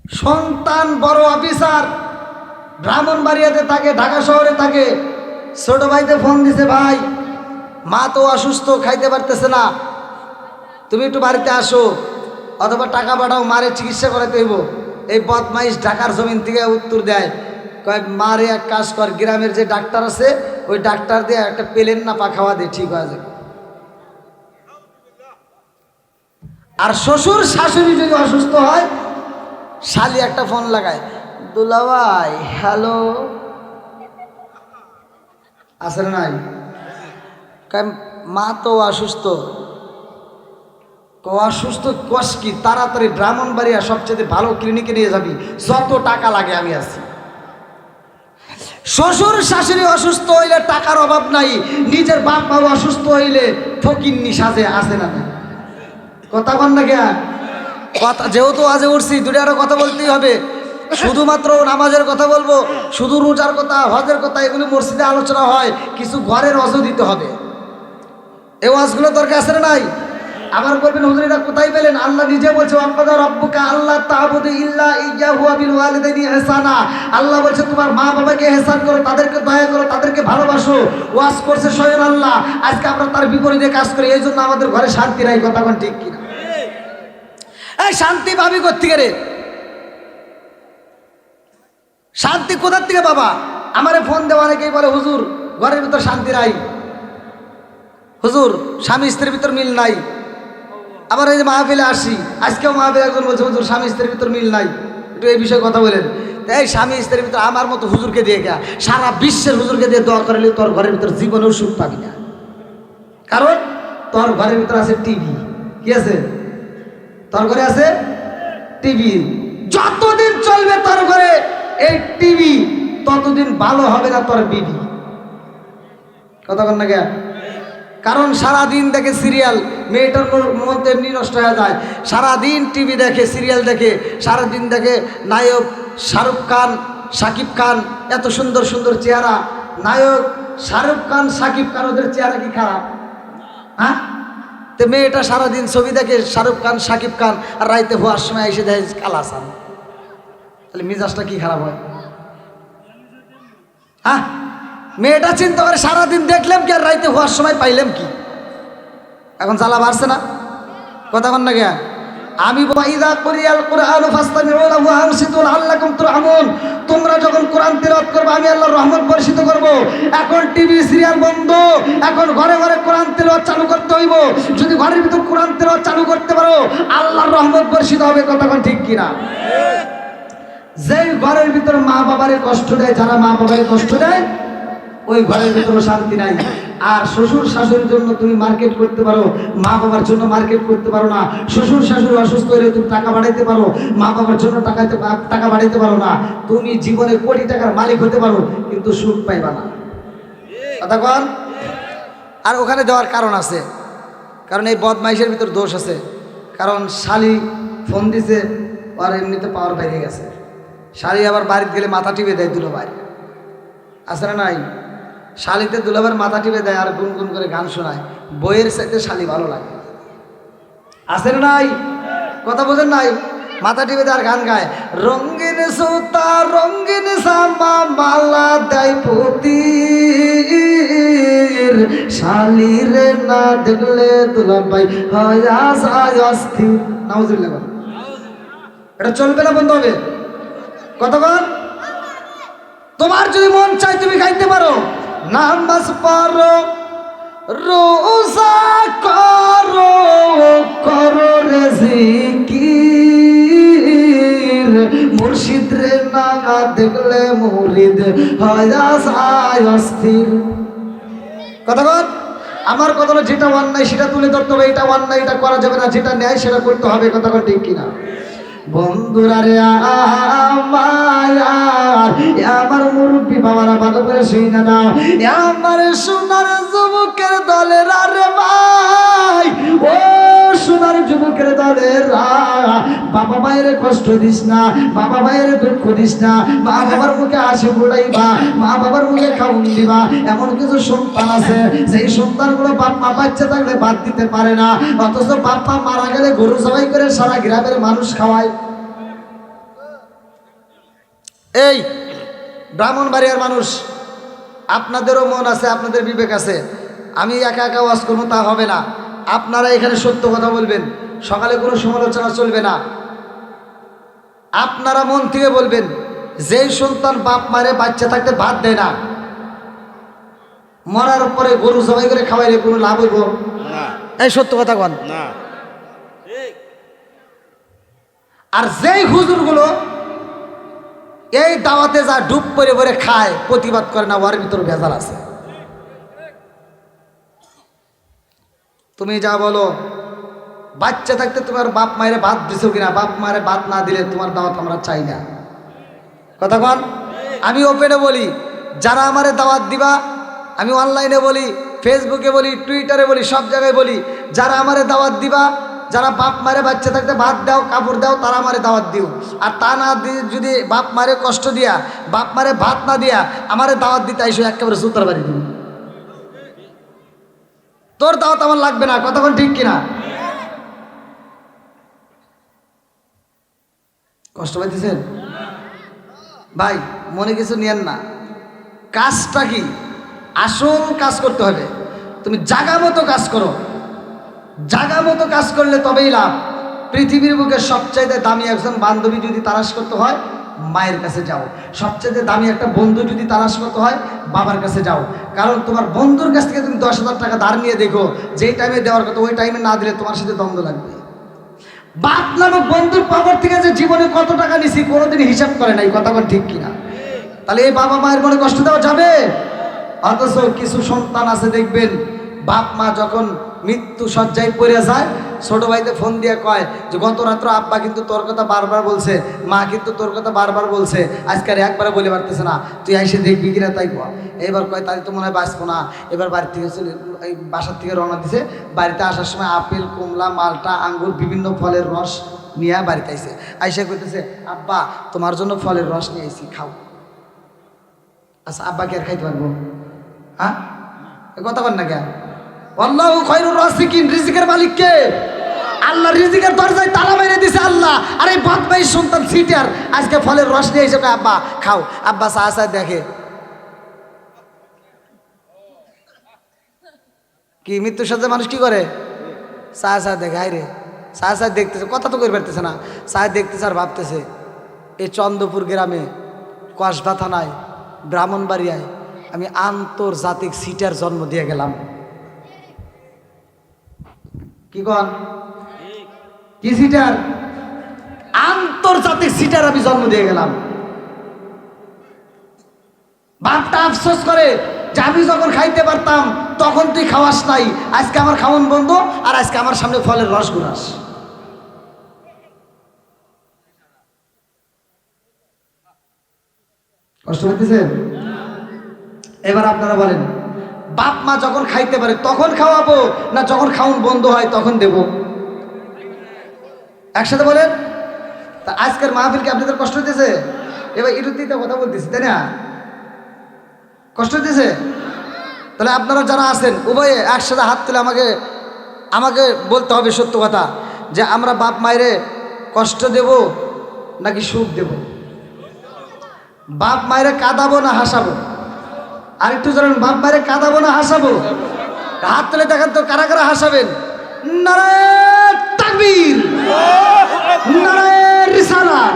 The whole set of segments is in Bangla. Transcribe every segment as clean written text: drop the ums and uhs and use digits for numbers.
সন্তান বড় অফিসার, ব্রাহ্মণবাড়িয়াতে থাকে, ঢাকা শহরে থাকে। ছোট ভাইতে ফোন দিছে, ভাই মা তো অসুস্থ, খাইতে পারতেছে না, তুমি একটু বাড়িতে আসো, অথবা টাকা পাঠাও, মারে চিকিৎসা করাতে হইব। এই বদমাইশ ঢাকার জমিন থেকে উত্তর দেয়, কয় মারে এক কাজ কর, গ্রামের যে ডাক্তার আছে ওই ডাক্তার দিয়ে একটা পেলেন না পা খাওয়া দিয়ে ঠিক হয়ে যাবে। আর শ্বশুর শাশুড়ি যদি অসুস্থ হয়, শালি একটা ফোন লাগায়, দুলাভাই হ্যালো, আসলে নাই, মা তো অসুস্থ। অসুস্থ কষ কি, তাড়াতাড়ি ব্রাহ্মণবাড়িয়া সবচেয়ে ভালো ক্লিনিকে নিয়ে যাবি, যত টাকা লাগে আমি আছি। শ্বশুর শাশুড়ি অসুস্থ হইলে টাকার অভাব নাই, নিজের বাপ মা অসুস্থ হইলে ফকিন্নি সাজে, আসে না? কথা বল না কে কথা, যেহেতু আজে উঠছি দুটারও কথা বলতেই হবে। শুধুমাত্র নামাজের কথা বলবো, শুধু রোজার কথা, হজের কথা, এগুলো মসজিদে আলোচনা হয়, কিছু ঘরের অজ দিতে হবে। এই ওয়াজগুলো দরকার আছে না নাই? আবার বলবেন হুজুর এটা কোথায় পেলেন? আল্লাহ নিজে বলছে, ওয়াক্কাদা রাব্বুকা আল্লা তা'বুদু ইল্লা ইয়্যাহু ওয়া বিল ওয়ালিদাইনি ইহসানা। আল্লাহ বলছে তোমার মা বাবাকে ইহসান করো, তাদেরকে দয়া করো, তাদেরকে ভালোবাসো। ওয়াজ করছে স্বয়ং আল্লাহ, আজকে আমরা তার বিপরীতে কাজ করি, এই জন্য আমাদের ঘরে শান্তি নাই। কথা কোন ঠিক কিনা? এই শান্তি পাবি কোত্থেকে রে? শান্তি কোথার থেকে বাবা? আমারে ফোন দেওয়া অনেকেই বলে, হুজুর ঘরের ভিতর শান্তি নাই, হুজুর স্বামী স্ত্রীর ভিতর মিল নাই। আবার এই যে মাহফিলে আসি, আজকেও মাহফিলে একজন বলছে, হুজুর স্বামী স্ত্রীর ভিতর মিল নাই, একটু এই বিষয়ে কথা বলেন। এই স্বামী স্ত্রীর ভিতর আমার মতো হুজুরকে দিয়ে গা, সারা বিশ্বের হুজুরকে দিয়ে দোয়া করলে তোর ঘরের ভিতর জীবনেও সুখ পাবি না। কারণ তোর ঘরের ভিতর আছে টিভি। কি আছে তোর ঘরে? আছে টিভি। যতদিন চলবে তোর ঘরে এই টিভি, ততদিন ভালো হবে না তোর বিবি। কথা বল না কে? কারণ সারাদিন দেখে সিরিয়াল, মেয়েটার মধ্যে এমনি নষ্ট হয়ে যায়। সারাদিন টিভি দেখে, সিরিয়াল দেখে, সারাদিন দেখে নায়ক শাহরুখ খান, শাকিব খান, এত সুন্দর সুন্দর চেহারা। নায়ক শাহরুখ খান, শাকিব খান, ওদের চেহারা কি খারাপ? হ্যাঁ, তো মেয়েটা সারাদিন ছবি দেখে শাহরুখ খান, শাকিব খান, আর রাইতে হওয়ার সময় এসে দেখে কালাসান, তাহলে মিজাজটা কি খারাপ হয়? হ্যাঁ, মেয়েটা চিন্তা করে সারাদিন দেখলাম কি, আর রাইতে হওয়ার সময় পাইলাম কি? এখন জ্বালা বাড়ছে না? কথা কন না কে? আমি ওয়াইদা কুরিয়াল কুরআনু ফাসতামিউ লাহু ওয়া আনসিতু লাআল্লাকুম তুরহামুন। তোমরা যখন কোরআন তিলাওয়াত করবে আমি আল্লাহর রহমত বর্ষিত করব। এখন টিভি সিরিয়াল বন্ধ, এখন ঘরে ঘরে কোরআন তিলাওয়াত চালু করতে হইব। যদি ঘরের ভিতর কোরআন তিলাওয়াত চালু করতে পারো, আল্লাহর রহমত বর্ষিত হবে। কথা কোন ঠিক কিনা? যেই ঘরের ভিতর মা বাবারে কষ্ট দেয়, যারা মা বাবারে কষ্ট দেয়, ওই ঘরের ভিতরে শান্তি নাই। আর শ্বশুর শাশুড়ির জন্য তুমি মার্কেট করতে পারো, মা বাবার জন্য মার্কেট করতে পারো না। শ্বশুর শাশুড়ি অসুস্থ হলে তুমি টাকা বাড়াইতে পারো, মা বাবার জন্য টাকা বাড়াইতে পারো না। তুমি জীবনে কোটি টাকার মালিক হতে পারো, কিন্তু সুখ পাইবা না। কথা কন? আর ওখানে দেওয়ার কারণ আছে, কারণ এই বদমাইশের ভিতর দোষ আছে। কারণ শালি ফোন দিছে, আর এমনিতে পাওয়ার বাইরে গেছে। শালি আবার বাড়িতে গেলে মাথা টিপে দেয় দুলাভাই, আছে না নাই? শালিতে দুলাভাইয়ের মাথা টিপে দেয় আর গুনগুন করে গান শোনায়। বইয়ের চাইতে শালি ভালো লাগে, আছে না নাই? কথা বোঝেন নাই? মাথা টিপে দেয় আর গান গায়, রঙিন সুতা রঙিন সামা মালা দেয় পুতির, শালিরে না দেখলে দুলাভাই হয় অস্থির। নাউজুবিল্লাহ। এটা চলবে না, বন্ধ হবে? কতক্ষণ? তোমার যদি মন চাই তুমি গাইতে পারো, নামাজ পড়ো, রোজা করো, করো রে জিকির, মুর্শিদ রে না দেখলে মুরিদ হয় অস্থির। কতক্ষণ? আমার কথা হলো, যেটা অন্যায় সেটা তুলে ধরতে হবে, এটা অন্যায় এটা করা যাবে না, যেটা ন্যায় সেটা করতে হবে। কতক্ষণ ঠিক কিনা? বন্ধুরা রে আমার মুরব্বী বাবারা ভালো করে শুনে নাও, আমার সোনার যুবকের দলের রে ভাই, ও সোনার যুবকের দলের, বাবা মায়ের কষ্ট দিস না, বাবা মায়ের দুঃখ দিস না, মা বাবার মুখে হাসি ফুটাইবা, মা বাবার মুখে খাউন দিবা। এমন কিছু সন্তান আছে, সেই সন্তানগুলো বাপ মা বাচ্চা থাকলে বাদ দিতে পারে না, অথচ বাপ মা মারা গেলে গরু জবাই করে সারা গ্রামের মানুষ খাওয়ায়। এই ব্রাহ্মণবাড়িয়ার মানুষ, আপনাদেরও মন আছে, আপনাদের বিবেক আছে। আমি একা একা ওয়াজ করবো তা হবে না, আপনারা এখানে সত্য কথা বলবেন, সকালে কোনো সমালোচনা চলবে না। আপনারা মন থেকে বলবেন, যেই সন্তান বাপ মারে বাচ্চা থাকতে ভাত দেয় না, মরার পরে গরু জবাই করে খাওয়াইলে কোনো লাভ হইব না? এই সত্য কথা কন না। আর যেই হুজুরগুলো এই দাওয়াতে যা ডুব করে করে খায়, প্রতিবাদ করে না, ওর ভিতর ভেজাল আছে। তুমি যা বলো, বাচ্চা থাকতে তোমার বাপ মায়ের ভাত দিছো কিনা, বাপ মায়ের ভাত না দিলে তোমার দাওয়াত আমরা চাই না। কথা কন। আমি ওপেনে বলি, যারা আমারে দাওয়াত দিবা, আমি অনলাইনে বলি, ফেসবুকে বলি, টুইটারে বলি, সব জায়গায় বলি, যারা আমারে দাওয়াত দিবা, যারা বাপ মারে বাচ্চা থাকতে ভাত দাও, কাপড় দাও, তারা আমারে দাওয়াত দিও। আর তা না দিয়ে যদি বাপ মারে কষ্ট দিয়া, বাপ মারে ভাত না দিয়া আমারে দাওয়াত দিতে আইসো, একেবারে সুতার বাড়ি দিব। তোর দাওয়াত আমার লাগবে না। কতক্ষণ ঠিক কিনা? কষ্ট পাইতেছেন ভাই? মনে কিছু নিয়েন না। কাজটা কি? আসল কাজ করতে হবে। তুমি জাগা মতো কাজ করো, জাগা মতো কাজ করলে তবেই লাভ। পৃথিবীর বুকে সবচাইতে দামি একজন বান্ধবী যদি তালাশ করতে হয়, মায়ের কাছে যাও। সবচাইতে দামি একটা বন্ধু যদি তালাশ করতে হয়, বাবার কাছে যাও। কারণ তোমার বন্ধুর কাছ থেকে তুমি 10,000 টাকা ধার নিয়ে দেখো, যেই টাইমে দেওয়ার কথা ওই টাইমে না দিলে তোমার সাথে দ্বন্দ্ব লাগবে। বাপ নামক বন্ধুর পাওয়ার থেকে যে জীবনে কত টাকা নিছি কোনোদিন হিসাব করে নাই। কথা বল ঠিক কিনা? তাহলে এই বাবা মায়ের মনে কষ্ট দেওয়া যাবে? অথচ কিছু সন্তান আছে দেখবেন, বাপ মা যখন মৃত্যু শয্যায় পড়ে যায়, ছোট ভাইতে ফোন দিয়ে কয় যে গত রাত্র আব্বা কিন্তু তোর কথা বারবার বলছে, মা কিন্তু তোর কথা বারবার বলছে, আজকাল একবারে বলে পারতেছে না, তুই এসে দেখবি কিনা তাই কয়। এবার কয় তাই তো মনে হয় বাঁচবো না। এবার বাড়ি থেকে চলে, এই বাসার থেকে রওনা দিছে। বাড়িতে আসার সময় আপেল, কমলা, মালটা, আঙ্গুর, বিভিন্ন ফলের রস নিয়ে বাড়িতে আইসে। আইসা কইতেছে, আব্বা তোমার জন্য ফলের রস নিয়ে আইসি, খাও। আচ্ছা আব্বা কি আর খাইতে পারবো? হ্যাঁ, কথা বল না কেন? আল্লাহু খায়রুর রাযিকিন, রিজিকের মালিক কে? আল্লাহ। রিজিকের দরজায় তালা মেরে দিছে আল্লাহ। আর এই বদমাই সন্তান সিটার আজকে ফলের রস নিয়ে এসে আব্বা খাও। আব্বা চা চা দেখে কি মৃত্যুর সাথে মানুষ কি করে? চা চা দেখে। হাই রে, চা চা দেখতেছে, কথা তো করে পারতেছে না, চা দেখতেছে আর ভাবতেছে, এই চন্দ্রপুর গ্রামে কসবা থানায় ব্রাহ্মণবাড়িয়ায় আমি আন্তর্জাতিক সিটার জন্ম দিয়ে গেলাম। কি কন? কি সিটার? আন্তর্জাতিক সিটার আমি জন্ম দিয়ে গেলাম। বাপটা আফসোস করে যে আমি যখন খাইতে পারতাম তখন তুই খাওয়াস নাই, আজকে আমার খাওয়ান বন্ধ, আর আজকে আমার সামনে ফলের রস ঘুরাস। কষ্ট হইতেছে? এবার আপনারা বলেন, বাপ মা যখন খাইতে পারে তখন খাওয়াবো, না যখন খাওয়ান বন্ধ হয় তখন দেব? একসাথে বলেন। তা আজকের মাহফিল কি আপনাদের কষ্ট হইতেছে? এবার ইরুতিতে কথা বলতেছি, তাই না? কষ্ট হইতেছে? তাহলে আপনারা যারা আছেন উভয়ে একসাথে হাত তুলে আমাকে বলতে হবে সত্য কথা, যে আমরা বাপ মায়েরে কষ্ট দেব নাকি সুখ দেব? বাপ মায়েরে কাঁদাবো না হাসাবো? আর একটু জানেন, বাপ মায়েরে কাঁদাবো না হাসাবো? হাত তুলে দেখেন তো কারা কারা হাসাবেন। নারায়ে তাকবীর, নারায়ে রিসালাত।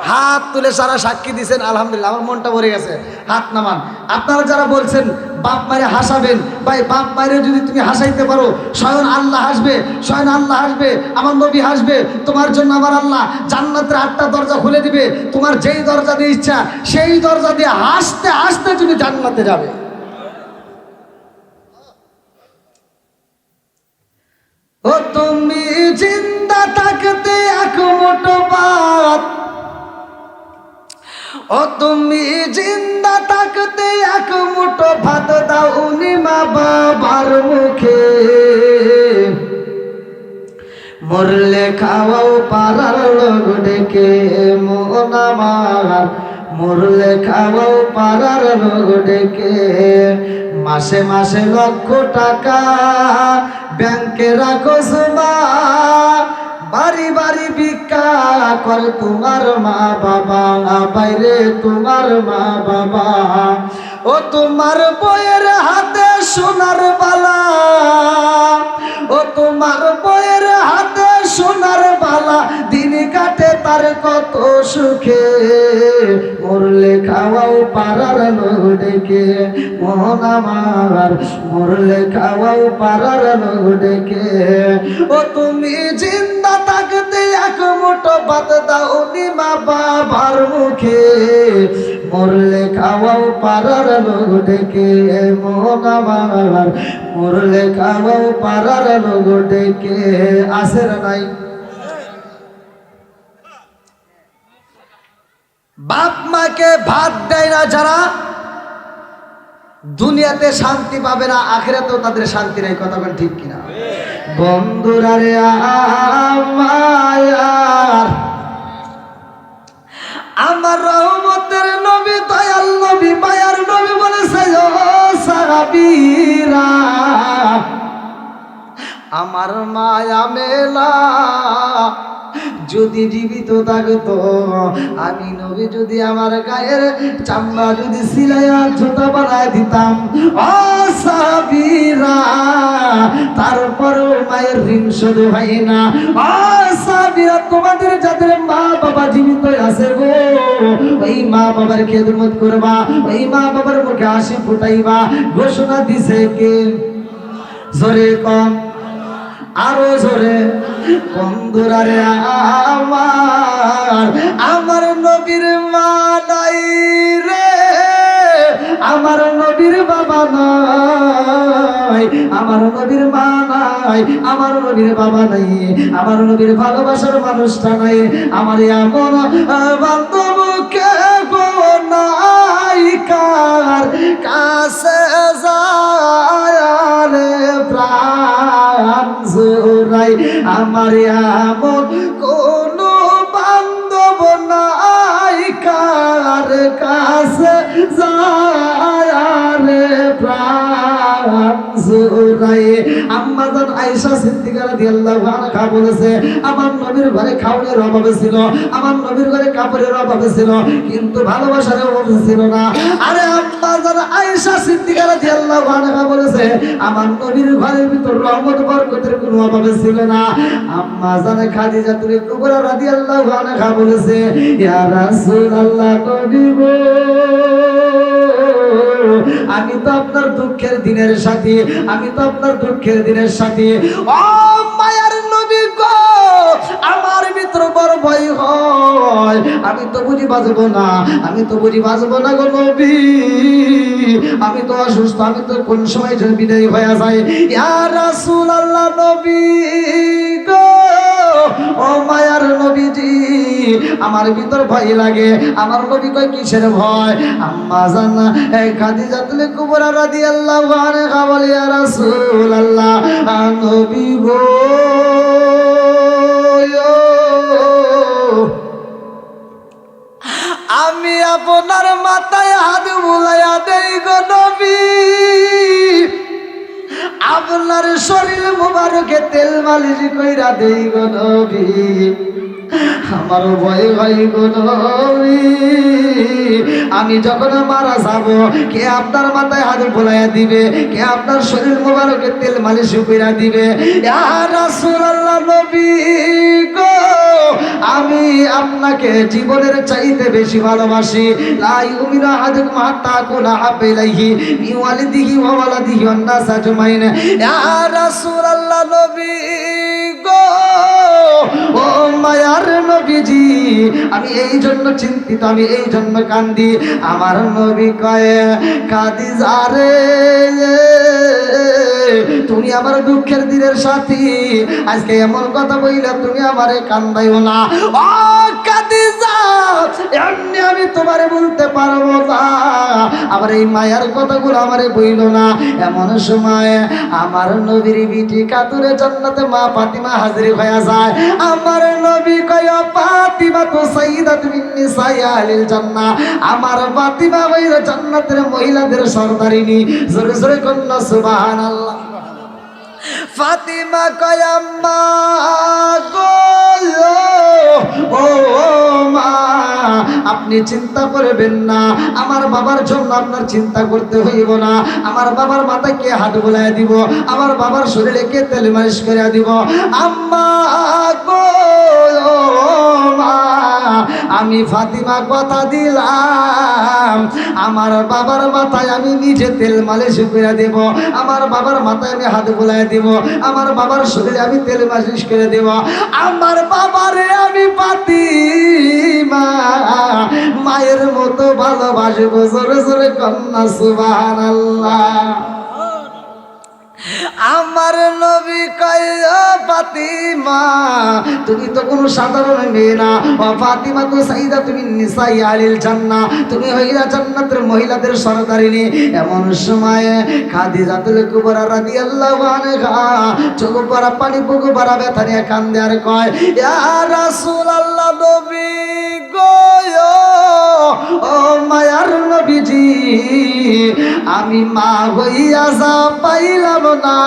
হাত তুলে সারা সাক্ষী দিয়েছেন, আলহামদুলিল্লাহ, আমার মনটা ভরে গেছে। হাত নামান। আপনারা যারা বলছেন বাপ মায়ের হাসাবেন, ভাই বাপ মায়ের যদি তুমি হাসাইতে পারো, স্বয়ং আল্লাহ হাসবে, স্বয়ং আল্লাহ হাসবে, আমার নবী হাসবে। তোমার জন্য আমার আল্লাহ জান্নাতের 8টা দরজা খুলে দিবে। তোমার যেই দরজা দিয়ে ইচ্ছা সেই দরজা দিয়ে হাসতে হাসতে তুমি জান্নাতে যাবে। ও তুমি জিন্দা থাকতে এক মুঠো ভাত, ও তুমি জিন্দা থাকতে এক মুঠো ভাত দাও উনি মা বাবার মুখে, মরলে খাওয়াও পাড়ার লোক ডেকে মন আমার, মরলে খাওয়াও পাড়ার লোক ডেকে। মাসে মাসে লক্ষ টাকা ব্যাংকে রাখো জমা, বাড়ি বাড়ি ভিক্ষা করে তোমার মা বাবা, বাইরে তোমার মা বাবা। ও তোমার বইয়ের হাতে সোনার বালা, ও তোমার বইয়ের হাতে সোনার বালা, দিন কাটে তার কত সুখে। মরলে খাওয়াও পাড়ার লোক ডেকে, মন আমার মরলে খাওয়াও পাড়ার লোক ডেকে। ও তুমি জিন্দা থাকতে এক মুঠো ভাত দাওনি মা বাবার মুখে, মরলে খাওয়াও পাড়ার লোক ডেকে। মন আমার মরলে খাওয়াও পাড়ার লোক ডেকে। আছে না নাই? বাপ মাকে ভাত দেয় না যারা, দুনিয়াতে শান্তি পাবে না, আখিরাতেও তাদের শান্তি নেই। কথা বলেন ঠিক কিনা? বন্ধুরা রে আমার, আমার রহমতের নবী, দয়াল নবী, মায়ার নবী বলেছে, ও সাহাবীরা, আমার মায়া মেলা যদি জীবিত থাকতো, আমি নবী যদি আমার গায়ের চামড়া যদি সিলাইয়া জুতা বানায় দিতাম, ও সাহাবীরা, তারপরও মায়ের ঋণ শোধ হয় না। ও সাহাবীরা, তোমাদের যাদের মা বাবা জীবিত আছে গো, ওই মা বাবার খেদমত করবা, ওই মা বাবার মুখে হাসি ফুটাইবা। ঘোষণা দিছে কে? জোরে কম, আরো জোরে। বন্ধুরা রে আমার, আমার নবীর মা নাই রে, আমার নবীর বাবা নাই, আমার নবীর মা নাই, আমার নবীর বাবা নাই, আমার নবীর ভালোবাসার মানুষটা নাই। আমার এমন বান্ধবকে গো নাই, কার কাছে যায় রে প্রাণ জোড়াই। আমার এমন কোন বান্ধব নাই, কার কাছে যায় রে প্রাণ জোড়াই। আম্মা জান আয়েশা সিদ্দিকা রাদিয়াল্লাহু আনহা বলেছে, আমার নবীর ঘরে খাওয়ানোর অভাব ছিল, আমার নবীর ঘরে কাপড়ের অভাব ছিল, কিন্তু ভালোবাসার অভাব ছিল না। আরে আম্মা জান আয়েশা সিদ্দিকা রাদিয়াল্লাহু আনহা বলেছে, আমার নবীর ঘরের ভিতর রহমত বরকতের কোনো অভাব ছিল না। আম্মা জান খাদিজা কুবরা রাদিয়াল্লাহু আনহা বলেছে, ইয়া রাসূলুল্লাহ, নবী গো, আমি তো আপনার দুঃখের দিনের সাথী, আমি তো আপনার দুঃখের দিনের সাথী। ও মায়ার নবী গো, আমার ভিতর বড় ভয় হয়, আমি তো বুঝি বাঁচবো না, আমি তো বুঝি বাঁচবো না গো নবী, আমি তো অসুস্থ, আমি তো কোন সময় যেন বিদায় হয়ে যায়। ইয়া রাসূলুল্লাহ, নবী গো, ও মায়ার নবীজি, আমার ভিতর ভয় লাগে। আমার নবী কয়, কিসের ভয়? আম্মা জান খাদিজা কুবরা রাদিয়াল্লাহু আনহা বলে, ইয়া রাসূলুল্লাহ, নবী গো, আমি আপনার মাথায় হাত বুলাইয়া দেই গো নবী, আপনার শরীর মুবারকে তেল মালিশ কইরা দেই গো নবী, আমার ভয় ভাই গো নবী, আমি যখন মারা যাব, কে আপনার মাথায় হাত বুলাইয়া দিবে, কে আপনার শরীর মুবারকে তেল মালিশ কইরা দিবে? ইয়া রাসূলুল্লাহ, নবী গো, আমি আপনাকে জীবনের চাইতে বেশি ভালোবাসি। লা ইউমিনু আহাদুকুম হাত্তা আকুনা হাব্বা ইলাইহি মিন ওয়ালিদিহি ওয়া ওয়ালাদিহি ওয়ান নাস আজমাইন। ইয়া রাসূলুল্লাহ, নবী গো, ও মায়ার নবীজি, আমি এই জন্য চিন্তিত, আমি এই জন্য কান্দি। আমার নবী কয়, খাদিজা রে, তুমি আমার দুঃখের দিনের সাথী, আজকে এমন কথা বইলা তুমি আমারে কান্দাইও না। ও খাদিজা, এমনি আমি তোমারে বলতে পারবো না, আমার এই মায়ার কথাগুলো আমারে বইল না। এমন সময় আমার নবীর বিটি কাতুরে জান্নাতে মা ফাতিমা হাজির হয়ে যায়। আমার নবী কয়, ফাতিমা তো সাইয়্যিদাতুন মিন নিসাই আহলিল জান্নাহ, আমার ফাতিমা হইল জান্নাতের মহিলাদের সরদারিনী। জোরে জোরে কন্যা সুবহানাল্লাহ। ফাতিমা কয় আম্মা গো, ও মা আপনি চিন্তা করবেন না, আমার বাবার জন্য আপনার চিন্তা করতে হইব না। আমার বাবার মাথায় কে হাত বোলায় দিব, আমার বাবার শরীরে কে তেল মালিশ করে দিব। আম্মা গো মা, আমি ফাতিমা কথা দিলাম আমার বাবার মাথায় আমি নিজে তেল মালিশ করে দেব, আমার বাবার মাথায় আমি হাত বোলায় দিব, আমার বাবার শরীরে আমি তেল মালিশ করে দেব। আমার বাবারে আমি ফাতিমা মায়ের মতো ভালোবাসবো। জোরে জোরে কন্যা সুবহানাল্লাহ। আমার নবী কয় ও ফাতিমা তুমি তো কোনো সাধারণ মেয়ে না, ও ফাতিমা তো সাইয়্যিদা, তুমি নিসাই আলিল জান্নাহ, তুমি হইলা জান্নাতের মহিলাদের সরদারিনী। এমন সময় খাদিজাতুল কুবরা রাদিয়াল্লাহু আনহা চোখ ভরা পানি, বুক ভরা ব্যথা নিয়ে কান্দে আর কয় ইয়া রাসূলুল্লাহ, নবী গো, ও মায়ার নবীজি, আমি মা হইয়া যা পাইলাম না,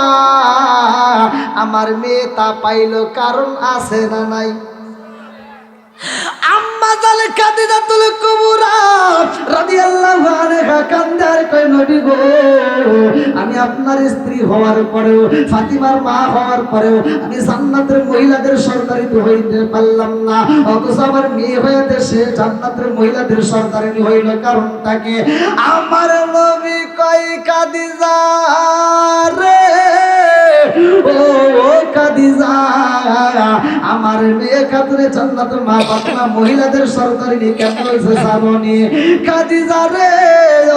আমার মেয়ে তা পাইল, কারণ আছে না নাই? আম্মা জান খাদিজাতুল কুবরা রাদিয়াল্লাহু আনহা কান্দে আর কয় নবী গো, আমি আপনার স্ত্রী হওয়ার পরেও, ফাতিমার মা হওয়ার পরেও আমি জান্নাতের মহিলাদের সরদারি তো হইতে পারলাম না, অথচ আমার মেয়ে হয়ে দেশে জান্নাতের মহিলাদের সরদারিনী হইল, কারণটা কি? আমার নবী কয় খাদিজা রে, ও খাদিজা, আমার মেয়ে খাতুনে জান্নাতের মা ফাতিমা মহিলাদের সরদারিনী কেন হইছে জানোনি? খাদিজা রে,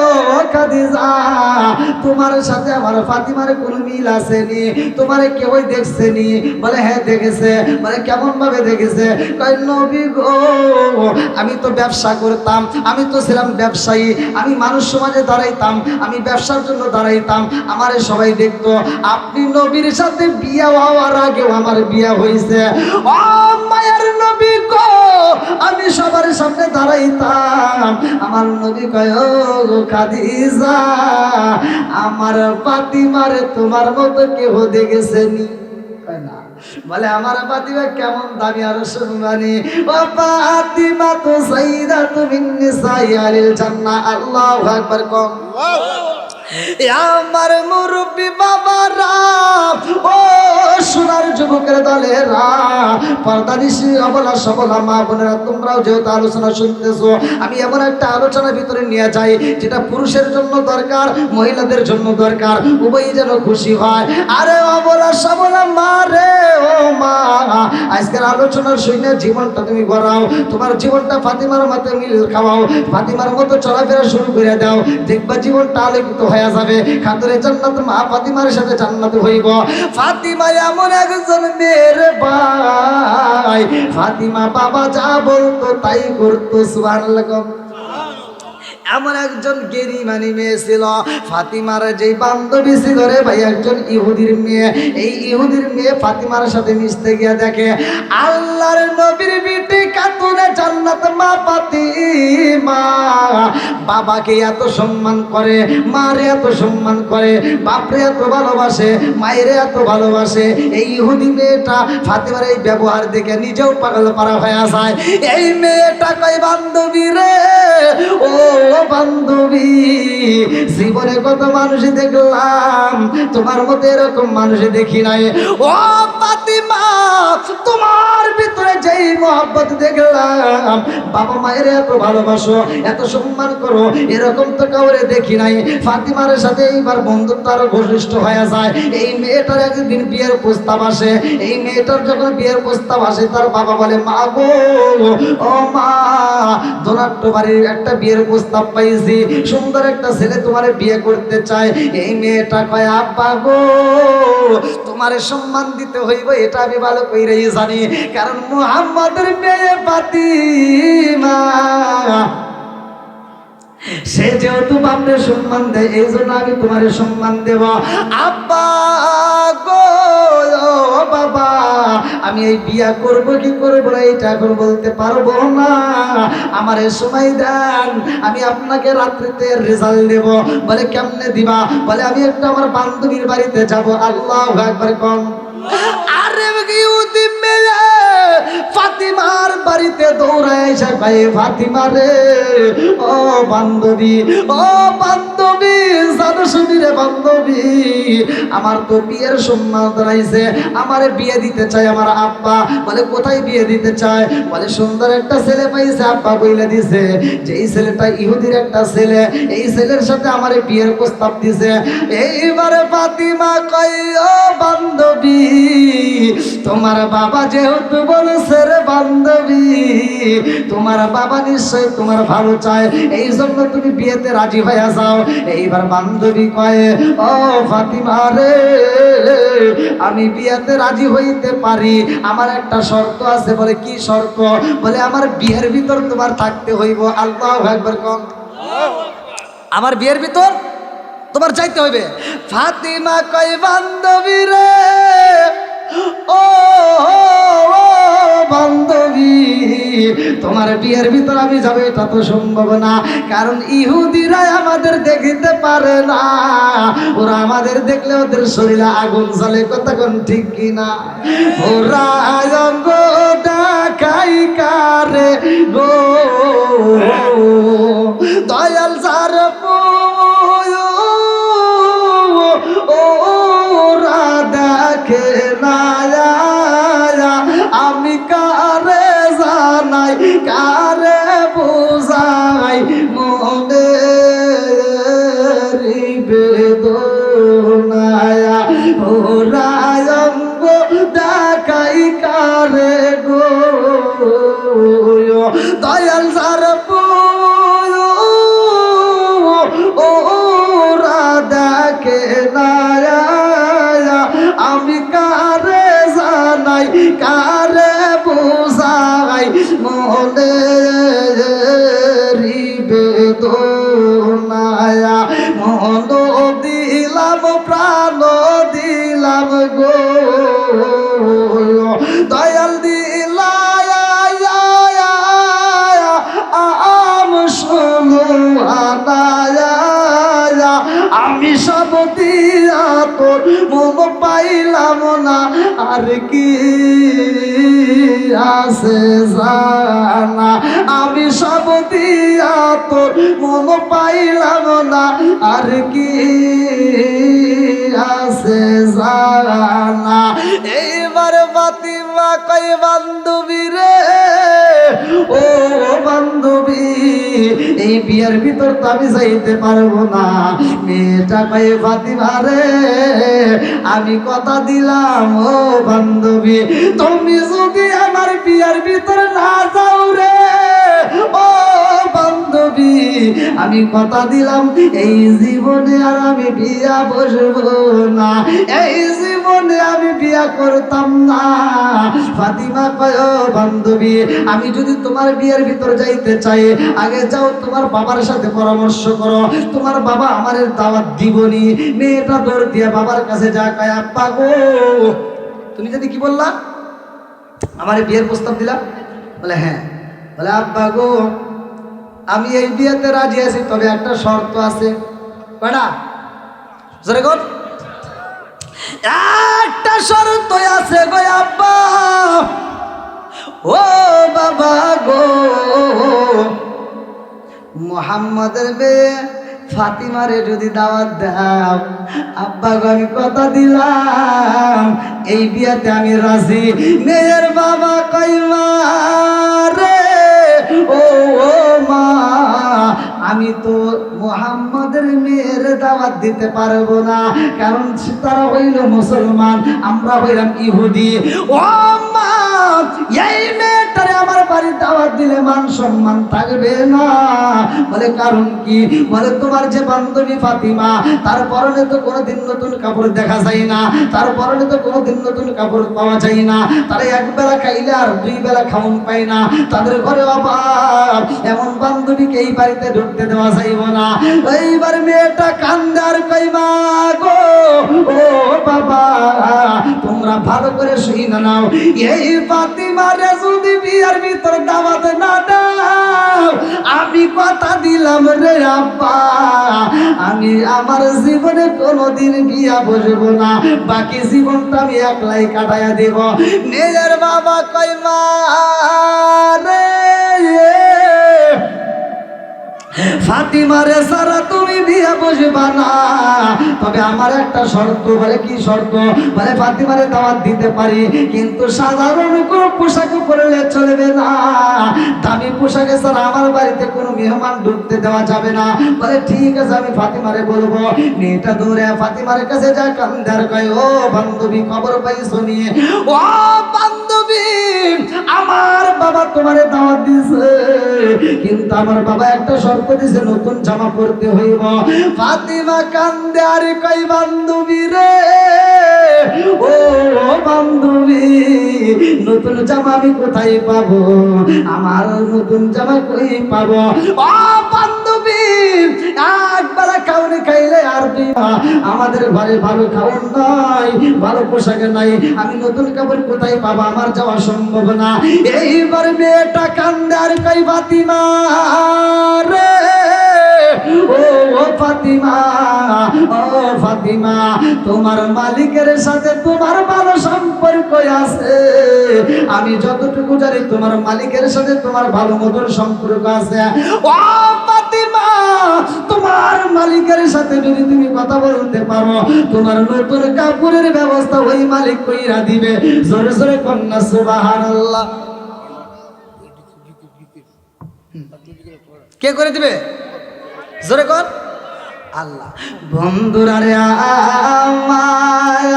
ও খাদিজা, তোমার সাথে আমার ফাতিমার কোনো মিল আসেনি? তোমারে কেউ দেখছেনি? বলে হ্যাঁ দেখেছে। বলে কেমন ভাবে দেখেছে? কয় নবী গো, আমি তো ব্যবসা করতাম, আমি তো ছিলাম ব্যবসায়ী, আমি মানুষ সমাজে দাঁড়াইতাম, আমি ব্যবসার জন্য দাঁড়াইতাম, আমারে সবাই দেখতো। আপনি নবীর সাথে বিয়ে হওয়ার আগেও আমার বিয়ে হয়েছে। ও মায়ের নবী গো, আমি সবার সামনে দাঁড়াইতাম। আমার নবী কয় ও খাদিজা, আমার ফাতিমারে তোমার মতো কেউ দেখেছেনি? কয় না। বলে আমার ফাতিমা কেমন দামি, আর শুনবানি, ও ফাতিমা তো সাইয়্যিদাতুন মিন নিসাই আলিল জান্নাহ। আল্লাহু আকবার। কম আমার মুরব্বী বাবারা, ও সোনার যুবকের দলেরা, পর্দানিশী অবলা সবলা মা বোনেরা, তোমরাও যেহেতু আলোচনা শুনতেছো, আমি এমন একটা আলোচনার ভিতরে নিয়ে যাই যেটা পুরুষের জন্য দরকার, মহিলাদের জন্য দরকার, উভয়ই যেন খুশি হয়। আরে অবলা সবলা মা রে, ও মা, আজকের আলোচনার শুনে জীবনটা তুমি গড়াও, তোমার জীবনটা ফাতিমার মতো মিল খাওয়াও, ফাতিমার মতো চলাফেরা শুরু করে দাও, দেখবা জীবনটা আলোকিত হয়ে যাবে। খাতুনে জান্নাত মা ফাতিমার সাথে জান্নাত হইব। ফাতিমা এমন একজন মেয়ের ভাই, ফাতিমা বাবা যা বলতো তাই করতো। সুবহানাল্লাহ। এমন একজন গেরিমানি মেয়ে ছিল। ফাতিমার যেই বান্ধবী ছিল রে ভাই, একজন ইহুদির মেয়ে। এই ইহুদির মেয়ে ফাতিমার সাথে মিশতে গিয়ে দেখে আল্লাহর নবীর বিটি খাতুনে জান্নাত মা ফাতিমা বাবাকে এত সম্মান করে, মারে এত সম্মান করে, বাপরে এত ভালোবাসে, মায়েরে এত ভালোবাসে। এই ইহুদি মেয়েটা ফাতিমার এই ব্যবহার দেখে নিজেও পাগল পারা হয়ে যায়। এই মেয়েটা কয় বান্ধবী রে, ও বান্ধবী, জীবনে কত মানুষ দেখলাম, তোমার মতো এরকম মানুষ দেখি নাই। ও ফাতিমা, তোমার ভিতরে যেই মহব্বত দেখলাম, বাবা মায়ের এত ভালোবাসো, এত সম্মান করো, এরকম তো কাউরে দেখি নাই। ফাতিমার সাথে এইবার বন্ধুত্ব আরো ঘনিষ্ঠ হয়ে যায়। এই মেয়েটার একদিন বিয়ের প্রস্তাব আসে। এই মেয়েটার যখন বিয়ের প্রস্তাব আসে, তার বাবা বলে মা গো, ও মা, দোনাট্য বাড়ির একটা বিয়ের প্রস্তাব পাইছি, সুন্দর একটা ছেলে তোমারে বিয়ে করতে চায়। এই মেয়েটা কয় আব্বা গো, তোমারে সম্মান দিতে হইব, এটা আমি ভালো কইরাই জানি, কারণ মুহাম্মাদের মেয়ে ফাতিমা, সে যেহেতু বাপরে সম্মান দেয়, এই জন্য আমি তোমারে সম্মান দেব। আব্বা গো, বাবা, আমি এই বিয়া করব কি করব না এটা এখন বলতে পারবো না, আমার এই সময় দেন, আমি আপনাকে রাত্রিতে রেজাল্ট দেব। বলে কেমনে দিবা? বলে আমি একটা আমার বান্ধবীর বাড়িতে যাব। আল্লাহু আকবার কোন। আরে ইহুদি মেয়ে ফাতিমার বাড়িতে দৌড়ায় এসে ভাই ফাতিমা রে, ও বান্ধবী, ও বান্ধবী, জানো শুনি রে বান্ধবী, আমার তো বিয়ের সম্মান দাঁড়াইছে, আমারে বিয়ে দিতে চাই আমার আব্বা। বলে কোথায় বিয়ে দিতে চায়? বলে সুন্দর একটা ছেলে পাইছে, আব্বা বইলে দিছে যে এই ছেলেটা ইহুদির একটা ছেলে, এই ছেলের সাথে আমারে বিয়ের প্রস্তাব দিছে। এইবারে ফাতিমা কই, ও বান্ধবী, তোমার বাবা যেহেতু বলেছে রে বান্ধবী, তোমার বাবা নিশ্চয় তোমার ভালো চায়, এই জন্য তুমি বিয়েতে রাজি হয়ে যাও। এইবার বান্ধবী কয়, ও ফাতিমা রে, আমি বিয়েতে রাজি হইতে পারি, আমার একটা শর্ত আছে। বলে কি শর্ত? বলে আমার বিয়ের ভিতর তোমার থাকতে হইব। আল্লাহু আকবার কোন। আমার বিয়ের ভিতর তোমার যাইতে হইবে। ফাতিমা কয়, বান্ধবী রে, ও বান্ধবী, তোমার বিয়ের ভিতর আমি যাব এটা তো সম্ভব না, কারণ ইহুদিরা আমাদের দেখিতে পারে না, ওরা আমাদের দেখলে ওদের শরীরে আগুন জ্বলে। কথা কোন ঠিক কিনা? ওরা অঙ্গ দেখাই কারে গো, দয়াল যার ওরা দেখে না, আমি কারে জানাই, কারে বুঝাই মনে বেদনায়া, ওরা অঙ্গ দেখাই কারে গো, দয়াল যার ওরা দেখে না, আমি কারে জানাই, কারে বুঝাই মনে বেদনায়া, মন দিলাম প্রাণ দিলাম গো, দয়াল দিলায়া আম শুনো আনায়া, আমি সব দিয়া তোর মন পাইলাম না, আর কি আছে জানা, আমি সব দিয়া তোর মন পাইলাম না, আর কি আছে জানা। এইবার ফাতিমা কই, বান্ধবী রে, ও বান্ধবী, এই বিয়ের ভিতর তো আমি যাইতে পারবো না। মেয়েটা কই, ফাতিমা রে, আমি কথা দিলাম ও বান্ধবী, তুমি যদি আমার বিয়ের ভিতর না যাও রে, ও বান্ধবী, আমি কথা দিলাম এই জীবনে আর আমি বিয়া বসবো না, এই জীবনে আমি বিয়া করতাম না। ফাতিমা কয়, ও বান্ধবী, আমি যদি তোমার বিয়ের ভিতর যাইতে চাই, আগে যাও তোমার বাবার সাথে পরামর্শ করো, তোমার বাবা আমাদের দাওয়াত দিবনি। মেয়েটা দৌড় দিয়ে বাবার কাছে যা কয়, আব্বা গো, তুমি যদি কি বললা, আমার বিয়ের প্রস্তাব দিলা? বলে হ্যাঁ। বলে আব্বা গো, আমি এই বিয়েতে রাজি আছি, তবে একটা শর্ত আছে। কয়টা? জোরে কোন? একটা শর্ত আছে গো আব্বা, ও বাবা গো, মুহাম্মাদের মেয়ে ফাতিমারে যদি দাওয়াত দাও, আব্বা গো আমি কথা দিলাম এই বিয়েতে আমি রাজি। মেয়ের বাবা কই, মা রে, ও মা, আমি তো মুহাম্মাদের মেয়ের দাওয়াত দিতে পারবো না, কারণ তারা হইল মুসলমান, আমরা হইলাম ইহুদি। ও মা, এই মেয়েটারে আমার বাড়ির দাওয়াত দিলে মান সম্মান থাকবে না। বলে কারণ কি? বলে তোমার যে বান্ধবী ফাতিমা, তার পরনে তো কোনোদিন নতুন কাপড় দেখা যায় না, তার পরনে তো কোনোদিন নতুন কাপড় পাওয়া যায় না, তারা এক বেলা খাইলে আর দুই বেলা খাওন পায় না, তাদের ঘরে অভাব, এমন বান্ধবীকে এই বাড়িতে ঢুকতে দেওয়া যাইব না। এইবার মেয়েটা কান্দার কইমা গো, ও বাবা তোমরা ভালো করে শুই না নাও, এই ফাতিমারে যদি বিয়ার ভিতর দাওয়াত না দাও, আমি কথা দিলাম রে আব্বা, আমি আমার জীবনে কোনোদিন বিয়া বসবো না, বাকি জীবনটা আমি একলাই কাটাইয়া দেব। মেয়ের বাবা কইমা রে ফাতিমারে সারা তুমি বিয়া বসবা না, তবে আমার একটা শর্ত। বলে কি শর্ত? বলে ফাতিমারে দাওয়াত দিতে পারি, কিন্তু সাধারণ কোনো পোশাক পরলে চলবে না, দামি পোশাকে ছাড়া আমার বাড়িতে কোনো মেহমান ঢুকতে দেওয়া যাবে না। বলে ঠিক আছে, আমি ফাতিমারে বলবো। মেয়েটা দৌড়ে ফাতিমার কাছে যা কান্দার কয়, ও বান্ধবী খবর পাইছো নিয়ে? ও বান্ধবী, আমার বাবা তোমারে দাওয়াত দিছে, কিন্তু আমার বাবা একটা শর্ত দিছে, নতুন জামা পরতে হইব। ফাতিমা কান্দে আর কই, বান্ধবী রে, ও বান্ধবী নতুন জামা আমি কোথায় পাবো? আমার নতুন জামা কই পাবো? ও বান্ধবী, একবেলা খাওয়ানি খাইলে আর আমাদের ঘরে ভালো খাওয়ান নাই, ভালো পোশাক নাই, আমি নতুন কাপড় কোথায় পাবো? আমার যাওয়া সম্ভব না। এইবার মেয়েটা কান্দে আর কই, ফাতিমা রে, ও ফাতিমা, ও ফাতিমা তোমার মালিকের সাথে তোমার ভালো সম্পর্ক আছে, আমি যতটুকু জানি তোমার মালিকের সাথে তোমার ভালো মধুর সম্পর্ক আছে। ও ফাতিমা, তোমার মালিকের সাথে যদি তুমি কথা বলতে পারো, তোমার নতুন কাপড়ের ব্যবস্থা ওই মালিক কইরা দিবে। জোরে জোরে কন্যা সুবহানাল্লাহ। কে করে দিবে? জোরে কর আল্লাহ। বন্ধুরা রে আমার,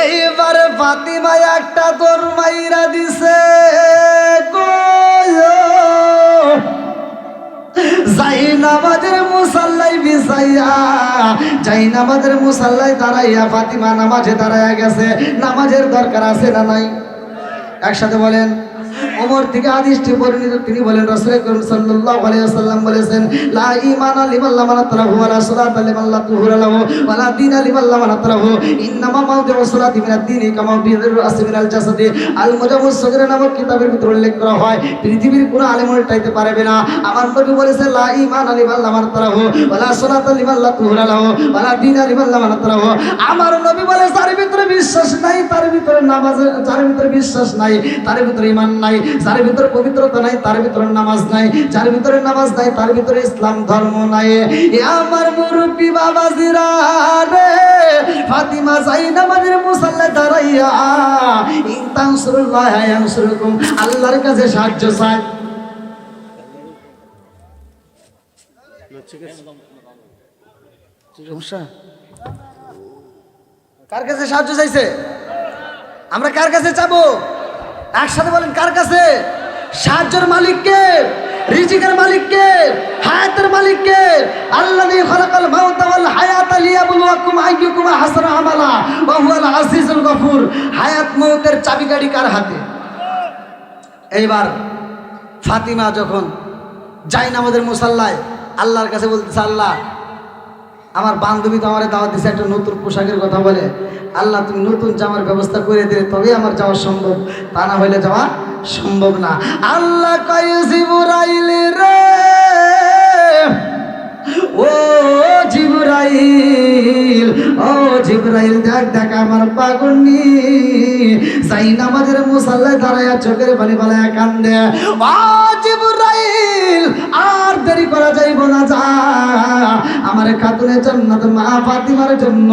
এইবার ফাতিমা একটা দৌড় মাইরা দিছে গো, জাইনামাজের মুসাল্লায় বিছাইয়া, জাইনামাজের মুসাল্লায় দাঁড়াইয়া ফাতিমা নামাজে দাঁড়াইয়া গেছে। নামাজের দরকার আছে না নাই? একসাথে বলেন। ওমর থেকে হাদিসটি বর্ণিত, তিনি বলেন রাসূল করিম সাল্লাল্লাহু আলাইহি ওয়াসাল্লাম বলেছেন, লা ঈমানা লিমান লা মানাতরাহু ওয়া লা সালাতা লিমান লা তুহুরা লাহু ওয়া লা দীনা লিমান লা মানাতরাহু, ইন্নামা মাউদিউ সালাতি মিনাদ দীনি কামা বিযুর রাসি মিনাল জাসাদি। আল মুজাম্মুস সগীর নামক কিতাবের ভিতরে উল্লেখ করা হয়, পৃথিবীর কোনো আলেম উল্টাইতে পারবে না। আমার নবী বলেছেন, লা ঈমানা লিমান লা মানাতরাহু ওয়া লা সালাতা লিমান লা তুহুরা লাহু ওয়া লা দীনা লিমান লা মানাতরাহু। আমার নবী বলে, যার ভিতরে বিশ্বাস নাই তার ভিতরে নামাজ, যার ভিতরে বিশ্বাস নাই তার ভিতরে ঈমান নাই, যার ভিতরে পবিত্রতা নাই তার ভিতরে নামাজ নাই, যার ভিতরে নামাজ নাই তার ভিতরে ইসলাম ধর্ম নাই। এ আমার মুরব্বি বাবাজিরা রে, ফাতিমা জাইনামাজের মুসাল্লায় দাঁড়াইয়া ইন তানসুরুল্লাহ ইয়ানসুরকুম, আল্লাহর কাছে সাহায্য চায়। সমস্যা কার কাছে সাহায্য চাইছে? আমরা কার কাছে চাবো? একসাথে বলেন, কার কাছে? সাহায্যের মালিককে, রিজিকের মালিককে, হায়াতের মালিককে। আল্লাযী খালাকাল মাউতা ওয়াল হায়াতা লিয়াবলুয়াকুম আইয়ুকুম আহসানু আমালা ওয়া হুয়াল আজিজুল গফুর। হায়াত মউতের চাবিকাঠি কার হাতে? এইবার ফাতিমা যখন জাইনামাজের মুসাল্লায় আল্লাহর কাছে বলতেছে, আল্লাহ আমার বান্ধবী তো আমার দাওয়াত দিছে একটা নতুন পোশাকের কথা বলে, আল্লাহ তুমি নতুন জামার ব্যবস্থা করে দিলে তবে আমার যাওয়া সম্ভব, তা না হইলে যাওয়া সম্ভব না। আল্লাহ কয়, জিবরাইল রে, ও জিবরাইল, ও জিবরাইল দেখ দেখ আমার পাগলনি জাইনামাজের মুসাল্লায় দাঁড়ায়া চোখের পানি বালায়া কান্দে। ও জিবরাইল, আর দেরি করা যাইব না, যা আমার খাতুনে জান্নাত মা ফাতিমার জন্য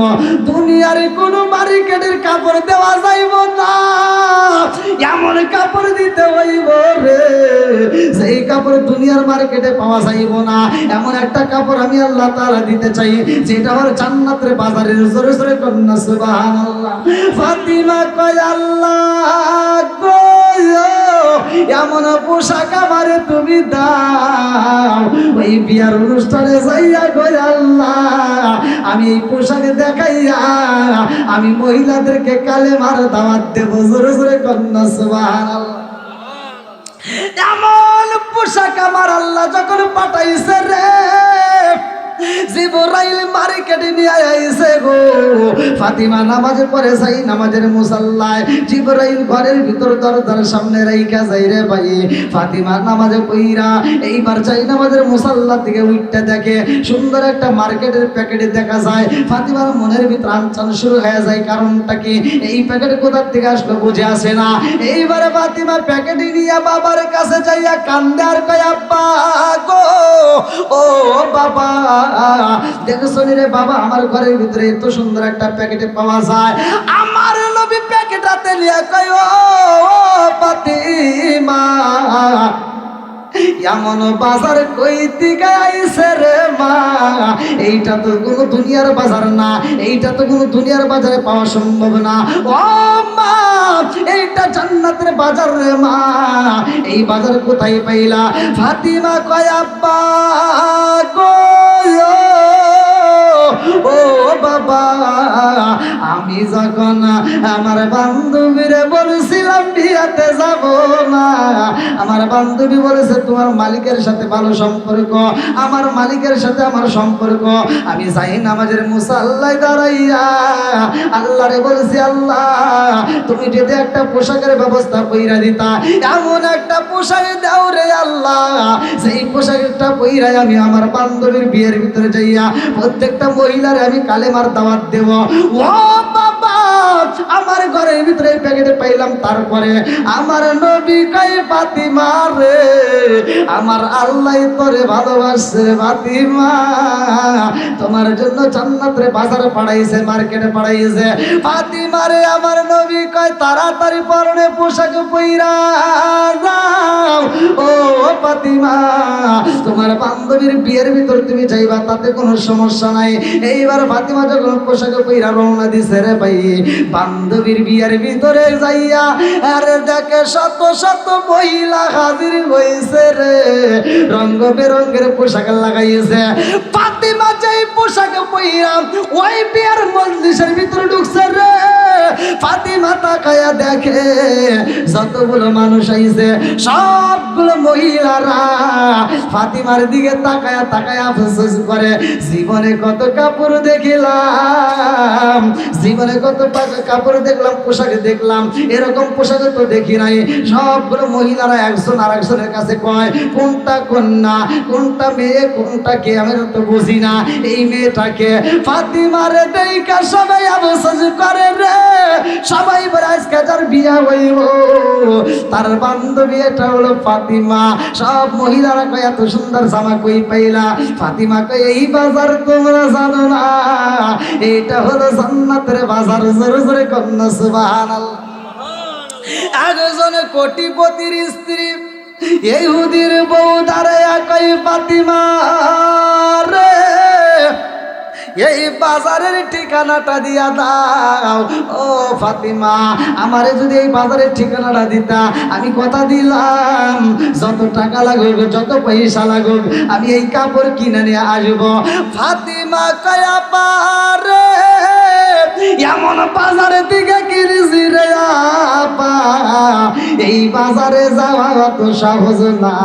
দুনিয়ার কোন মার্কেটের কাপড় দেওয়া যাইব না, এমন কাপড় দিতে হইব রে, সেই কাপড় দুনিয়ার মার্কেটে পাওয়া যাইব না। এমন একটা কাপড় আমি আল্লাহ তাআলা দিতে চাই, যেটা আমার জান্নাতের বাজারে। জোরে জোরে কন্যা সুবহানাল্লাহ। ফাতিমা কয়, আল্লাহ এমন পোশাক আমারে তুমি দাও, ওই বিয়ার অনুষ্ঠানে যাইয়া গো আল্লাহ আমি এই পোশাক দেখাইয়া আমি মহিলাদেরকে কালেমার দাওয়াত দেব। জোরে জোরে কন্যা সুবহানাল্লাহ। এমন পোশাক আমার আল্লাহ যখন পাঠাইছে রে, জিবরাইল মার্কেটে নিয়ে আইছে গো। ফাতিমা নামাজে পড়ে যাই নামাজের মুসাল্লায়, জিবরাইল ঘরের ভিতর দরজার সামনে রাইখা যাই রে ভাই। ফাতিমা নামাজে পইরা এইবার যাই নামাজের মুসাল্লা থেকে উঠতে দেখে সুন্দর একটা মার্কেটের প্যাকেটে দেখা যায়। ফাতিমার মনের ভিতর আনচান শুরু হয়ে যায়, কারণটা কি এই প্যাকেট কোথা থেকে আসলো বুঝে আসে না। এইবারে ফাতিমা প্যাকেটে নিয়ে বাবার কাছে যাইয়া কান্দে আর কয় আব্বা গো, ও বাবা দেখছো রে বাবা, আমার ঘরের ভিতরে এত সুন্দর একটা প্যাকেটে পাওয়া যায়। আমার নবী প্যাকেট হাতে নিয়ে কয় ও ফাতিমা এমন বাজার কই থেকে আইছে রে মা, এইটা তো কোনো দুনিয়ার বাজার না, এইটা তো কোনো দুনিয়ার বাজারে পাওয়া সম্ভব না। ও মা এইটা জান্নাতের বাজার রে মা, এই বাজার কোথায় পাইলা? ফাতিমা কয় আব্বা গো ও বাবা, আমি যখন আমার বান্ধবীরে বলছিলাম বিয়াতে যাব না, আমার বান্ধবী বলেছে তোমার মালিকের সাথে ভালো সম্পর্ক, আমার মালিকের সাথে আমার সম্পর্ক। আমি যাই নামাজের মুসাল্লায় দাঁড়াইয়া আল্লাহরে বলছি আল্লাহ তুমি যদি একটা পোশাকের ব্যবস্থা কইরা দিতা, এমন একটা পোশাক দাও রে আল্লাহ, সেই পোশাকটা পইরাই আমি আমার বান্ধবীর বিয়ের ভিতরে যাইয়া প্রত্যেকটা মহিলারে আমি কালেমার দাওয়াত দেব। ও বাবা আমার ঘরের ভিতরে প্যাকেটে পাইলাম, তারপরে আমার নবী কয় ফাতিমা রে আমার আল্লাহ তোরে ভালোবাসে ফাতিমা, তোমার জন্য জান্নাতের বাজারে পাঠাইছে, মার্কেটে পাঠাইছে। ফাতিমা রে আমার নবী কয় তাড়াতাড়ি পরনে পোশাক পইরা যাও, ও ফাতিমা তোমার বান্ধবীর বিয়ের ভিতর তুমি যাইবা তাতে কোনো সমস্যা নাই। এইবার ফাতিমা যখন পোশাক পইরা রওনা দিছে রে ভাই, বান্ধবীর বিয়ের ভিতরে যাইয়া আরে দেখে শত শত মহিলা হাজির হইছে রে, রঙ বেরঙের পোশাক লাগাইছে। ফাতিমা যেই পোশাক পইরা ওই বিয়ের মজলিসের ভিতরে ঢুকছে রে, ফাতিমা তাকায়া দেখে যতগুলো মানুষ আইছে সবগুলো মহিলারা ফাতিমার দিকে তাকায়া তাকায়া আফসোস করে, জীবনে কত কাপড় দেখিলাম, জীবনে কত কাপড় দেখলাম, পোশাক দেখলাম, এরকম পোশাক তো দেখি নাই। সবগুলো মহিলারা একজন আর একজনের কাছে কয় কোনটা কন্যা, কোনটা মেয়ে, কোনটা কে আমি তো বুঝি না, এই মেয়েটাকে। ফাতিমার দেখা সবাই আফসোস করে রে, সবাই বলে আজকে যার বিয়া হইব তার বান্ধবী এটা হলো ফাতিমা। সব মহিলারা কয় এত সুন্দর জামা কই পাইলা? ফাতিমা কয় এই বাজার তোমরা জানো না, এটা হলো জান্নাতের বাজার। জোরে জোরে কন্যা সুবহানাল্লাহ। একজন কোটিপতির স্ত্রী ইহুদির বউ দাঁড়ায়া কয় ফাতিমা রে এই বাজারের ঠিকানাটা দিয়া দাও। ও ফাতিমা আমারে যদি এই বাজারের ঠিকানাটা দিতা, আমি কথা দিলাম যত টাকা লাগুক, যত পয়সা লাগুক, আমি এই কাপড় কিনে নিয়ে আসবো। ফাতিমা কয়া পারে এমন বাজারের দিকে কিনেছি রে আপা, এই বাজারে যাওয়া অত সহজ না,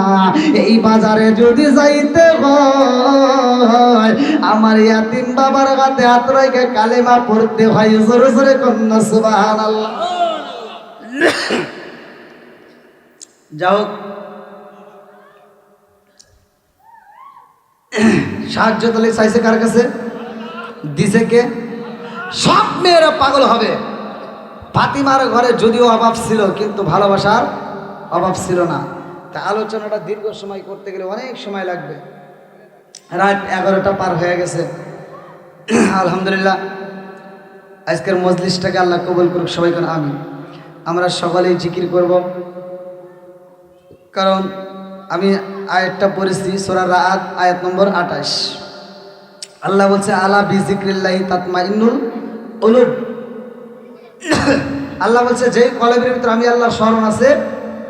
এই বাজারে যদি যাইতে হয় আমার ইয়াতিম বাবার হাতে হাত রেখে কালেমা পড়তে হয়। জোরে জোরে কন্যা সুবহানাল্লাহ। যাও সাহায্য তাহলে চাইছে কার কাছে? দিছে কে? সব মেয়েরা পাগল হবে। ফাতিমার ঘরে যদিও অভাব ছিল কিন্তু ভালোবাসার অভাব ছিল না। তা আলোচনাটা দীর্ঘ সময় করতে গেলে অনেক সময় লাগবে। রাত 11টা পার হয়ে গেছে। আলহামদুলিল্লাহ আজকের মজলিসটাকে আল্লাহ কবুল করুক সবাই কোন আমিন। আমরা সকলেই জিকির করব, কারণ আমি আয়াতটা পড়েছি সূরা রাদ আয়াত নম্বর 28। আল্লাহ বলছে আলা বিজিক্রিল্লাহি তাতমাইন্নুল কুলুব। আল্লাহ বলছে যে কলবের ভিতরে আমি আল্লাহর স্মরণ আছে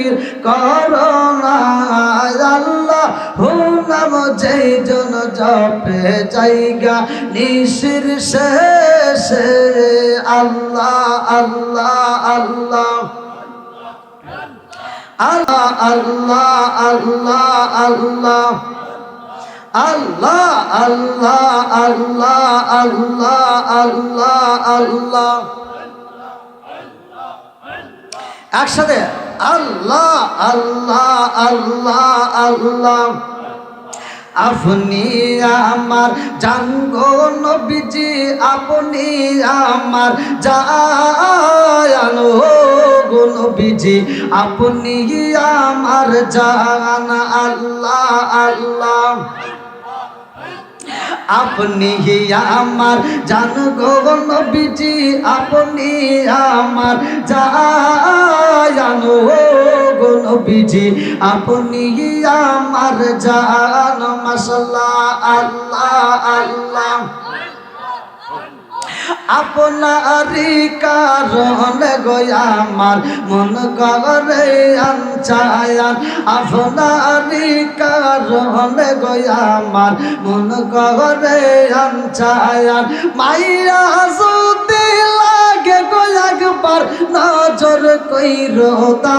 জিকির করোনা আল্লাহ নাম যেই জন জপে জায়গা নিশির শেষে আল্লাহ আল্লাহ আল্লাহ আল্লাহ আল্লাহ আল্লাহ আল্লাহ আল্লাহ আল্লাহ আল্লাহ আল্লাহ আল্লাহ একসাথে আল্লাহ আল্লাহ আল্লাহ আল্লাহ আপনি আমার জান গো নবীজি আপনি আমার জান গো নবীজি আপনি আমার জান আল্লাহ আল্লাহ আপনি আমার জান গো নবীজি আপনি আমার জান গো নবীজি আপনি আমার জান মাশাআল্লাহ আল্লাহ আল্লাহ আপনারি কারণে গো আমার মন করে আনচায়ান আপনারি কারণে গো আমার মন করে আনচায়ান মাইয়া যদি লাগে গো একবার নজর কইরো তা